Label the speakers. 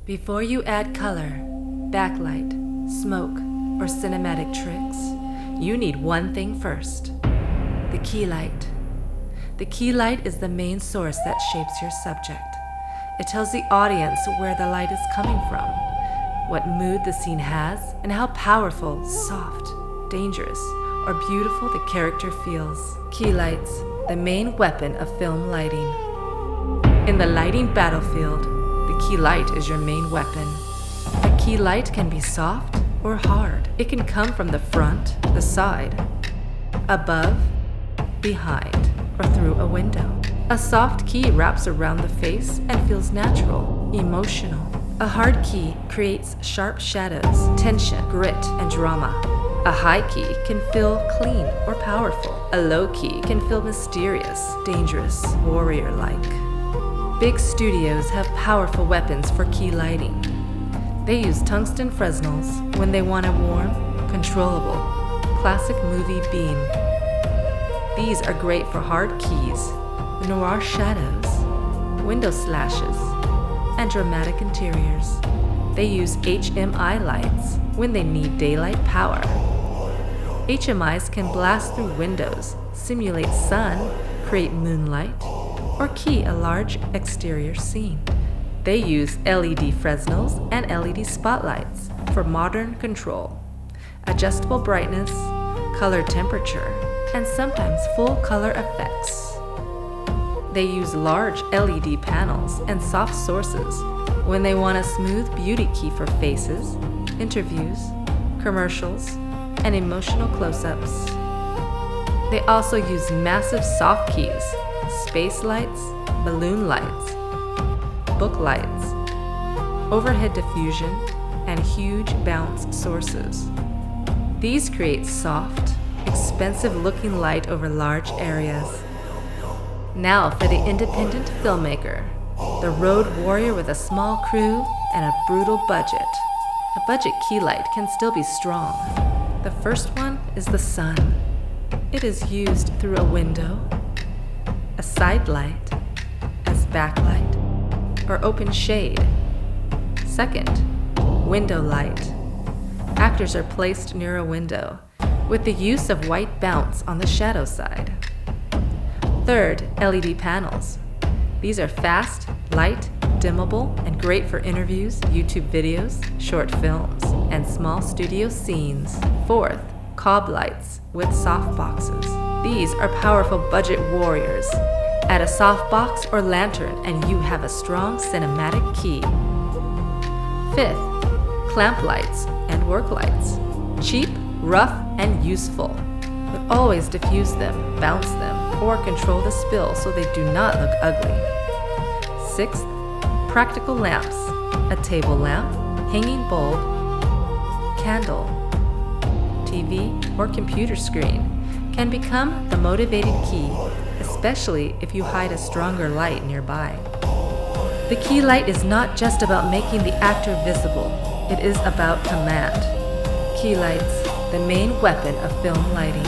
Speaker 1: Before you add color, backlight, smoke, or cinematic tricks, you need one thing first: the key light. The key light is the main source that shapes your subject. It tells the audience where the light is coming from, what mood the scene has, and how powerful, soft, dangerous, or beautiful the character feels. Key lights, the main weapon of film lighting. In the lighting battlefield, the key light is your main weapon. A key light can be soft or hard. It can come from the front, the side, above, behind, or through a window. A soft key wraps around the face and feels natural, emotional. A hard key creates sharp shadows, tension, grit, and drama. A high key can feel clean or powerful. A low key can feel mysterious, dangerous, warrior-like. Big studios have powerful weapons for key lighting. They use tungsten Fresnels when they want a warm, controllable, classic movie beam. These are great for hard keys, noir shadows, window slashes, and dramatic interiors. They use HMI lights when they need daylight power. HMIs can blast through windows, simulate sun, create moonlight, or key a large exterior scene. They use LED Fresnels and LED spotlights for modern control, adjustable brightness, color temperature, and sometimes full color effects. They use large LED panels and soft sources when they want a smooth beauty key for faces, interviews, commercials, and emotional close-ups. They also use massive soft keys, space lights, balloon lights, book lights, overhead diffusion, and huge bounce sources. These create soft, expensive-looking light over large areas. Now for the independent filmmaker, the road warrior with a small crew and a brutal budget. A budget key light can still be strong. The first one is the sun. It is used through a window, a side light, as backlight, or open shade. Second, window light. Actors are placed near a window, with the use of white bounce on the shadow side. Third, LED panels. These are fast, light, dimmable, and great for interviews, YouTube videos, short films, and small studio scenes. Fourth, cob lights with softboxes. These are powerful budget warriors. Add a softbox or lantern and you have a strong cinematic key. Fifth, clamp lights and work lights. Cheap, rough, and useful, but always diffuse them, bounce them, or control the spill so they do not look ugly. Sixth, practical lamps. A table lamp, hanging bulb, candle, TV, or computer screen can become the motivated key, especially if you hide a stronger light nearby. The key light is not just about making the actor visible, it is about command. Key lights, the main weapon of film lighting.